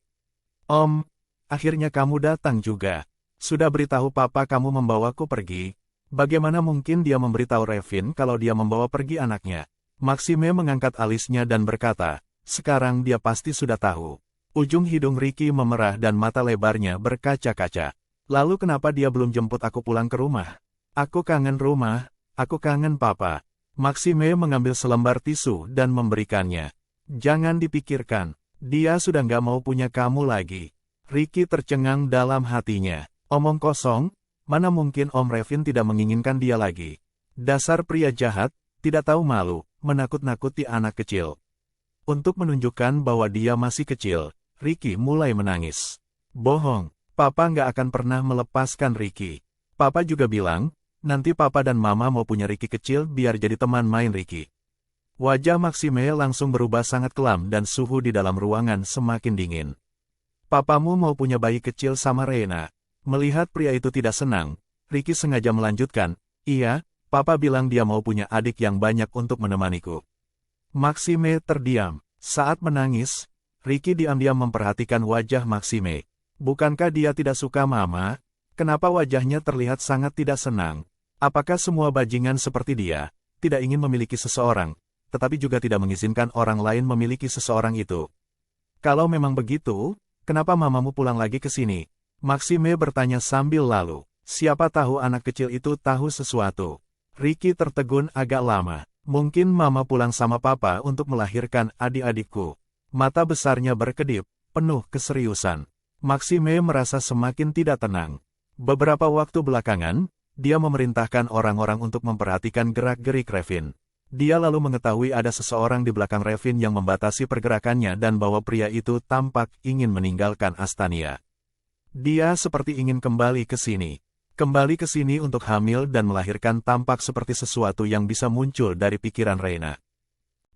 "Om, akhirnya kamu datang juga. Sudah beritahu papa kamu membawaku pergi. Bagaimana mungkin dia memberitahu Revin kalau dia membawa pergi anaknya?" Maxime mengangkat alisnya dan berkata, "Sekarang dia pasti sudah tahu." Ujung hidung Ricky memerah dan mata lebarnya berkaca-kaca. "Lalu kenapa dia belum jemput aku pulang ke rumah? Aku kangen rumah, aku kangen papa." Maxime mengambil selembar tisu dan memberikannya. "Jangan dipikirkan, dia sudah nggak mau punya kamu lagi." Ricky tercengang dalam hatinya. Omong kosong, mana mungkin Om Revin tidak menginginkan dia lagi. Dasar pria jahat, tidak tahu malu, menakut-nakuti anak kecil. Untuk menunjukkan bahwa dia masih kecil, Ricky mulai menangis. "Bohong, papa nggak akan pernah melepaskan Ricky. Papa juga bilang, nanti papa dan mama mau punya Ricky kecil biar jadi teman main Ricky." Wajah Maxime langsung berubah sangat kelam dan suhu di dalam ruangan semakin dingin. "Papamu mau punya bayi kecil sama Reina." Melihat pria itu tidak senang, Ricky sengaja melanjutkan, "Iya, papa bilang dia mau punya adik yang banyak untuk menemaniku." Maxime terdiam. Saat menangis, Ricky diam-diam memperhatikan wajah Maxime. Bukankah dia tidak suka mama? Kenapa wajahnya terlihat sangat tidak senang? Apakah semua bajingan seperti dia, tidak ingin memiliki seseorang, tetapi juga tidak mengizinkan orang lain memiliki seseorang itu? Kalau memang begitu, kenapa mamamu pulang lagi ke sini? Maxime bertanya sambil lalu. Siapa tahu anak kecil itu tahu sesuatu. Ricky tertegun agak lama. "Mungkin mama pulang sama papa untuk melahirkan adik-adikku." Mata besarnya berkedip, penuh keseriusan. Maxime merasa semakin tidak tenang. Beberapa waktu belakangan, dia memerintahkan orang-orang untuk memperhatikan gerak-gerik Revin. Dia lalu mengetahui ada seseorang di belakang Revin yang membatasi pergerakannya dan bahwa pria itu tampak ingin meninggalkan Astania. Dia seperti ingin kembali ke sini. Kembali ke sini untuk hamil dan melahirkan tampak seperti sesuatu yang bisa muncul dari pikiran Reina.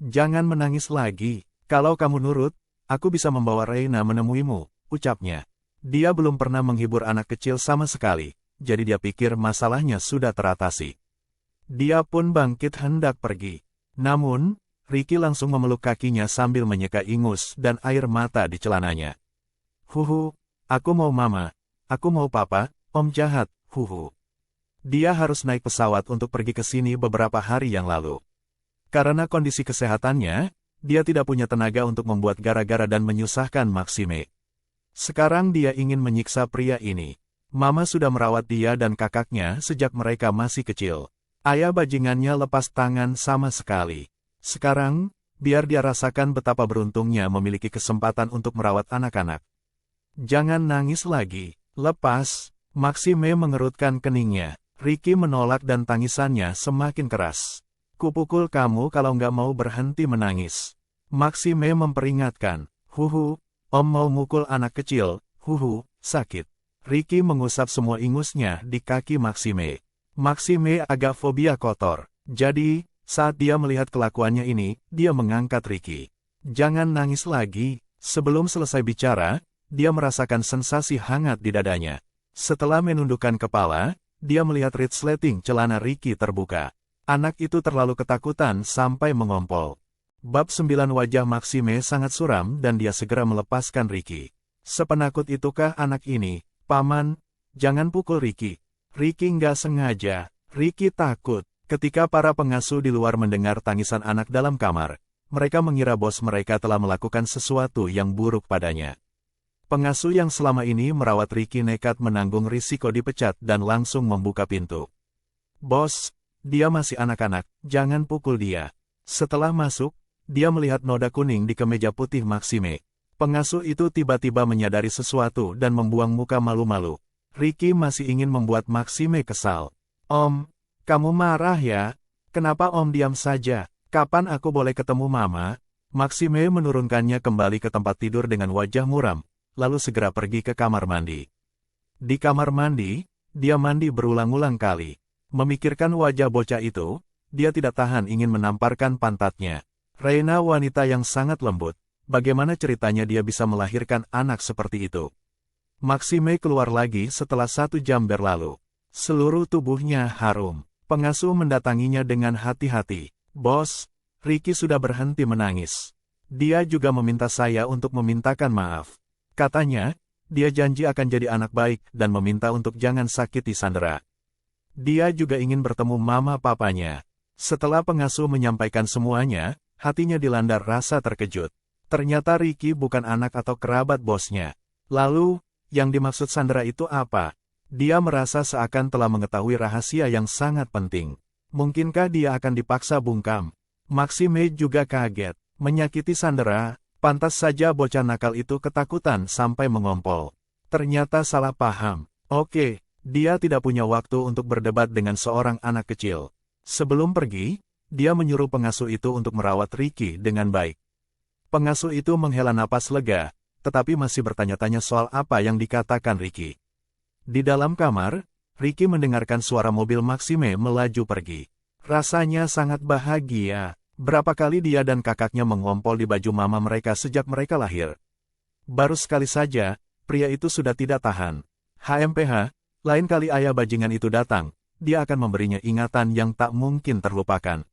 Jangan menangis lagi. Kalau kamu nurut, aku bisa membawa Reina menemuimu, ucapnya. Dia belum pernah menghibur anak kecil sama sekali, jadi dia pikir masalahnya sudah teratasi. Dia pun bangkit hendak pergi. Namun, Ricky langsung memeluk kakinya sambil menyeka ingus dan air mata di celananya. Huhu, aku mau mama, aku mau papa, om jahat, huhu. Dia harus naik pesawat untuk pergi ke sini beberapa hari yang lalu. Karena kondisi kesehatannya, dia tidak punya tenaga untuk membuat gara-gara dan menyusahkan Maxime. Sekarang dia ingin menyiksa pria ini. Mama sudah merawat dia dan kakaknya sejak mereka masih kecil. Ayah bajingannya lepas tangan sama sekali. Sekarang, biar dia rasakan betapa beruntungnya memiliki kesempatan untuk merawat anak-anak. Jangan nangis lagi. Lepas, Maxime mengerutkan keningnya. Ricky menolak dan tangisannya semakin keras. Kupukul kamu kalau nggak mau berhenti menangis. Maxime memperingatkan. Huhu, om mau mukul anak kecil, huhu, sakit. Ricky mengusap semua ingusnya di kaki Maxime. Maxime agak fobia kotor. Jadi, saat dia melihat kelakuannya ini, dia mengangkat Ricky. Jangan nangis lagi. Sebelum selesai bicara, dia merasakan sensasi hangat di dadanya. Setelah menundukkan kepala, dia melihat resleting celana Ricky terbuka. Anak itu terlalu ketakutan sampai mengompol. Bab 9 wajah Maxime sangat suram dan dia segera melepaskan Ricky. Sepenakut itukah anak ini? Paman, jangan pukul Ricky. Ricky nggak sengaja. Ricky takut. Ketika para pengasuh di luar mendengar tangisan anak dalam kamar, mereka mengira bos mereka telah melakukan sesuatu yang buruk padanya. Pengasuh yang selama ini merawat Ricky nekat menanggung risiko dipecat dan langsung membuka pintu. Bos, dia masih anak-anak, jangan pukul dia. Setelah masuk, dia melihat noda kuning di kemeja putih Maxime. Pengasuh itu tiba-tiba menyadari sesuatu dan membuang muka malu-malu. Ricky masih ingin membuat Maxime kesal. Om, kamu marah ya? Kenapa om diam saja? Kapan aku boleh ketemu mama? Maxime menurunkannya kembali ke tempat tidur dengan wajah muram, lalu segera pergi ke kamar mandi. Di kamar mandi, dia mandi berulang-ulang kali. Memikirkan wajah bocah itu, dia tidak tahan ingin menamparkan pantatnya. Reina wanita yang sangat lembut, bagaimana ceritanya dia bisa melahirkan anak seperti itu? Maxime keluar lagi setelah 1 jam berlalu. Seluruh tubuhnya harum. Pengasuh mendatanginya dengan hati-hati. Bos, Ricky sudah berhenti menangis. Dia juga meminta saya untuk memintakan maaf. Katanya, dia janji akan jadi anak baik dan meminta untuk jangan sakiti Sandra. Dia juga ingin bertemu mama papanya. Setelah pengasuh menyampaikan semuanya, hatinya dilanda rasa terkejut. Ternyata Ricky bukan anak atau kerabat bosnya. Lalu, yang dimaksud Sandra itu apa? Dia merasa seakan telah mengetahui rahasia yang sangat penting. Mungkinkah dia akan dipaksa bungkam? Maxime juga kaget. Menyakiti Sandra, pantas saja bocah nakal itu ketakutan sampai mengompol. Ternyata salah paham. Oke. Dia tidak punya waktu untuk berdebat dengan seorang anak kecil. Sebelum pergi, dia menyuruh pengasuh itu untuk merawat Ricky dengan baik. Pengasuh itu menghela napas lega, tetapi masih bertanya-tanya soal apa yang dikatakan Ricky. Di dalam kamar, Ricky mendengarkan suara mobil Maxime melaju pergi. Rasanya sangat bahagia. Berapa kali dia dan kakaknya mengompol di baju mama mereka sejak mereka lahir. Baru sekali saja, pria itu sudah tidak tahan. HMPH, lain kali ayah bajingan itu datang, dia akan memberinya ingatan yang tak mungkin terlupakan.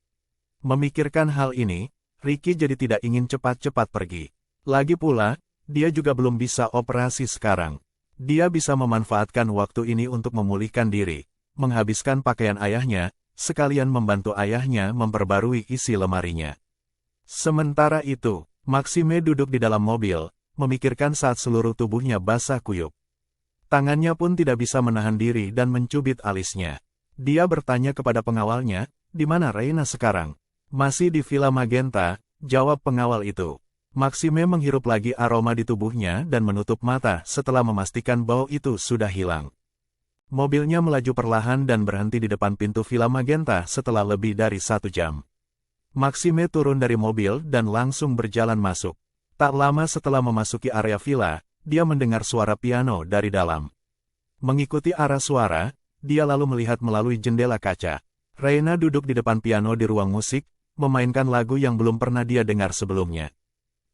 Memikirkan hal ini, Ricky jadi tidak ingin cepat-cepat pergi. Lagi pula, dia juga belum bisa operasi sekarang. Dia bisa memanfaatkan waktu ini untuk memulihkan diri, menghabiskan pakaian ayahnya, sekalian membantu ayahnya memperbarui isi lemarinya. Sementara itu, Maxime duduk di dalam mobil, memikirkan saat seluruh tubuhnya basah kuyup. Tangannya pun tidak bisa menahan diri dan mencubit alisnya. Dia bertanya kepada pengawalnya, di mana Reina sekarang? Masih di Villa Magenta, jawab pengawal itu. Maxime menghirup lagi aroma di tubuhnya dan menutup mata setelah memastikan bau itu sudah hilang. Mobilnya melaju perlahan dan berhenti di depan pintu Villa Magenta setelah lebih dari 1 jam. Maxime turun dari mobil dan langsung berjalan masuk. Tak lama setelah memasuki area villa, dia mendengar suara piano dari dalam. Mengikuti arah suara, dia lalu melihat melalui jendela kaca. Reina duduk di depan piano di ruang musik, memainkan lagu yang belum pernah dia dengar sebelumnya.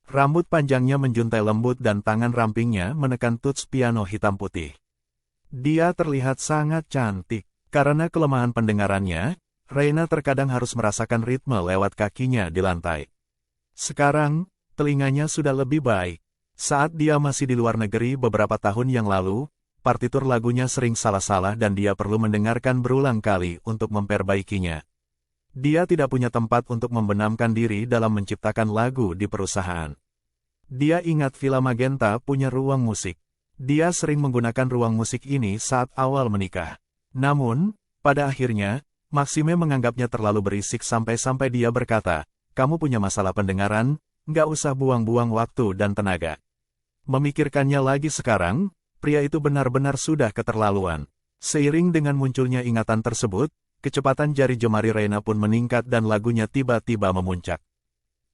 Rambut panjangnya menjuntai lembut dan tangan rampingnya menekan tuts piano hitam putih. Dia terlihat sangat cantik. Karena kelemahan pendengarannya, Reina terkadang harus merasakan ritme lewat kakinya di lantai. Sekarang, telinganya sudah lebih baik. Saat dia masih di luar negeri beberapa tahun yang lalu, partitur lagunya sering salah-salah dan dia perlu mendengarkan berulang kali untuk memperbaikinya. Dia tidak punya tempat untuk membenamkan diri dalam menciptakan lagu di perusahaan. Dia ingat Villa Magenta punya ruang musik. Dia sering menggunakan ruang musik ini saat awal menikah. Namun, pada akhirnya, Maxime menganggapnya terlalu berisik sampai-sampai dia berkata, "Kamu punya masalah pendengaran, nggak usah buang-buang waktu dan tenaga." Memikirkannya lagi sekarang, pria itu benar-benar sudah keterlaluan. Seiring dengan munculnya ingatan tersebut, kecepatan jari jemari Reina pun meningkat dan lagunya tiba-tiba memuncak.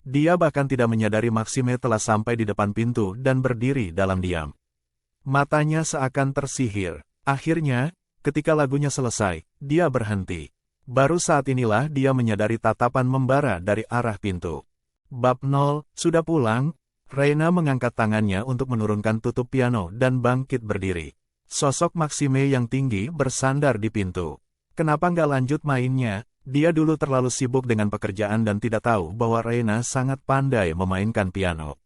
Dia bahkan tidak menyadari Maxime telah sampai di depan pintu dan berdiri dalam diam. Matanya seakan tersihir. Akhirnya, ketika lagunya selesai, dia berhenti. Baru saat inilah dia menyadari tatapan membara dari arah pintu. Bab 0, sudah pulang? Reina mengangkat tangannya untuk menurunkan tutup piano dan bangkit berdiri. Sosok Maxime yang tinggi bersandar di pintu. Kenapa nggak lanjut mainnya? Dia dulu terlalu sibuk dengan pekerjaan dan tidak tahu bahwa Reina sangat pandai memainkan piano.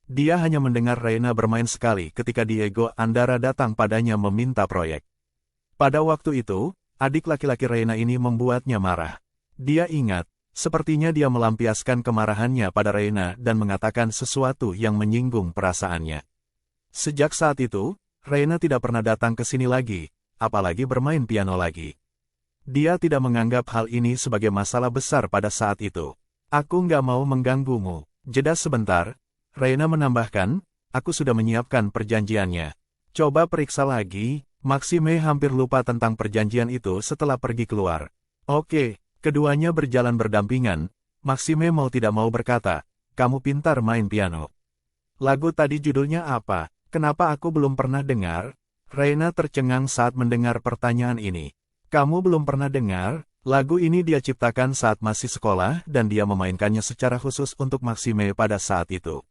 Dia hanya mendengar Reina bermain sekali ketika Diego Andara datang padanya meminta proyek. Pada waktu itu, adik laki-laki Reina ini membuatnya marah. Dia ingat, sepertinya dia melampiaskan kemarahannya pada Reina dan mengatakan sesuatu yang menyinggung perasaannya. Sejak saat itu, Reina tidak pernah datang ke sini lagi, apalagi bermain piano lagi. Dia tidak menganggap hal ini sebagai masalah besar pada saat itu. Aku nggak mau mengganggumu. Jeda sebentar, Reina menambahkan, aku sudah menyiapkan perjanjiannya. Coba periksa lagi. Maxime hampir lupa tentang perjanjian itu setelah pergi keluar. Oke. Keduanya berjalan berdampingan. Maxime mau tidak mau berkata, kamu pintar main piano. Lagu tadi judulnya apa? Kenapa aku belum pernah dengar? Reina tercengang saat mendengar pertanyaan ini. Kamu belum pernah dengar? Lagu ini dia ciptakan saat masih sekolah dan dia memainkannya secara khusus untuk Maxime pada saat itu.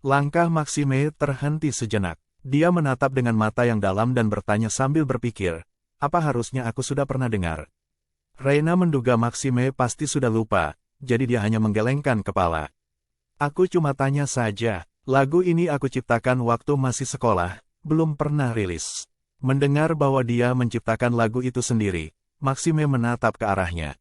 Langkah Maxime terhenti sejenak. Dia menatap dengan mata yang dalam dan bertanya sambil berpikir, apa harusnya aku sudah pernah dengar? Reina menduga Maxime pasti sudah lupa, jadi dia hanya menggelengkan kepala. Aku cuma tanya saja, lagu ini aku ciptakan waktu masih sekolah, belum pernah rilis. Mendengar bahwa dia menciptakan lagu itu sendiri, Maxime menatap ke arahnya.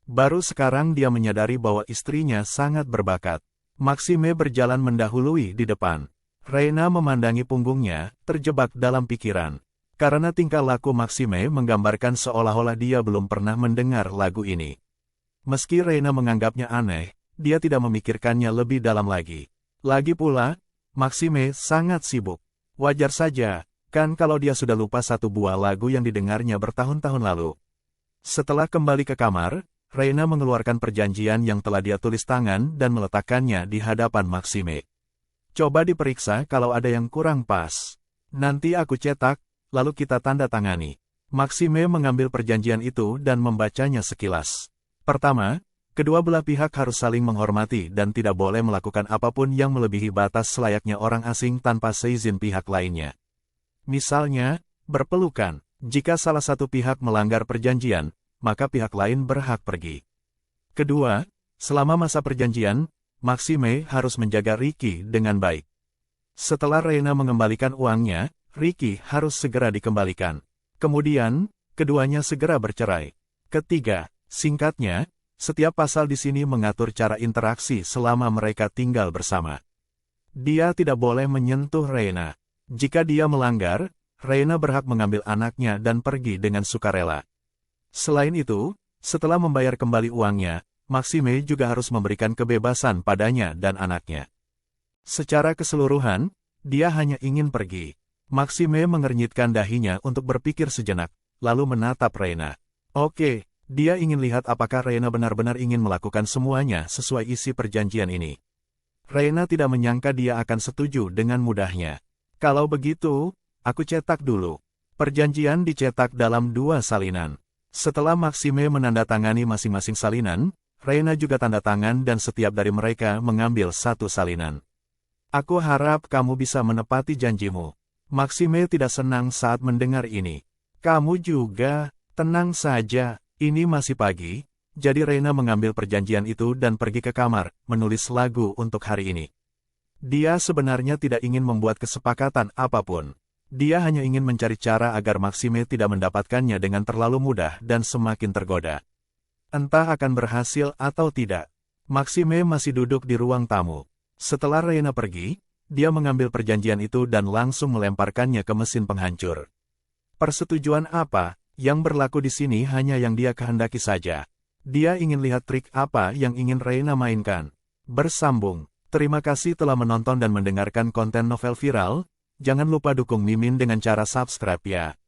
Baru sekarang dia menyadari bahwa istrinya sangat berbakat. Maxime berjalan mendahului di depan. Reina memandangi punggungnya, terjebak dalam pikiran. Karena tingkah laku Maxime menggambarkan seolah-olah dia belum pernah mendengar lagu ini. Meski Reina menganggapnya aneh, dia tidak memikirkannya lebih dalam lagi. Lagi pula, Maxime sangat sibuk. Wajar saja, kan kalau dia sudah lupa satu buah lagu yang didengarnya bertahun-tahun lalu. Setelah kembali ke kamar, Reina mengeluarkan perjanjian yang telah dia tulis tangan dan meletakkannya di hadapan Maxime. Coba diperiksa kalau ada yang kurang pas. Nanti aku cetak, lalu kita tanda tangani. Maxime mengambil perjanjian itu dan membacanya sekilas. Pertama, kedua belah pihak harus saling menghormati dan tidak boleh melakukan apapun yang melebihi batas selayaknya orang asing tanpa seizin pihak lainnya. Misalnya, berpelukan. Jika salah satu pihak melanggar perjanjian, maka pihak lain berhak pergi. Kedua, selama masa perjanjian, Maxime harus menjaga Ricky dengan baik. Setelah Reina mengembalikan uangnya, Ricky harus segera dikembalikan. Kemudian, keduanya segera bercerai. Ketiga, singkatnya, setiap pasal di sini mengatur cara interaksi selama mereka tinggal bersama. Dia tidak boleh menyentuh Reina. Jika dia melanggar, Reina berhak mengambil anaknya dan pergi dengan sukarela. Selain itu, setelah membayar kembali uangnya, Maxime juga harus memberikan kebebasan padanya dan anaknya. Secara keseluruhan, dia hanya ingin pergi. Maxime mengernyitkan dahinya untuk berpikir sejenak, lalu menatap Reina. Oke, dia ingin lihat apakah Reina benar-benar ingin melakukan semuanya sesuai isi perjanjian ini. Reina tidak menyangka dia akan setuju dengan mudahnya. Kalau begitu, aku cetak dulu. Perjanjian dicetak dalam 2 salinan. Setelah Maxime menandatangani masing-masing salinan, Reina juga tanda tangan dan setiap dari mereka mengambil satu salinan. Aku harap kamu bisa menepati janjimu. Maxime tidak senang saat mendengar ini. Kamu juga, tenang saja, ini masih pagi. Jadi Reina mengambil perjanjian itu dan pergi ke kamar, menulis lagu untuk hari ini. Dia sebenarnya tidak ingin membuat kesepakatan apapun. Dia hanya ingin mencari cara agar Maxime tidak mendapatkannya dengan terlalu mudah dan semakin tergoda. Entah akan berhasil atau tidak. Maxime masih duduk di ruang tamu. Setelah Reina pergi, dia mengambil perjanjian itu dan langsung melemparkannya ke mesin penghancur. Persetujuan apa? Yang berlaku di sini hanya yang dia kehendaki saja. Dia ingin lihat trik apa yang ingin Reina mainkan. Bersambung. Terima kasih telah menonton dan mendengarkan konten novel viral. Jangan lupa dukung Mimin dengan cara subscribe ya.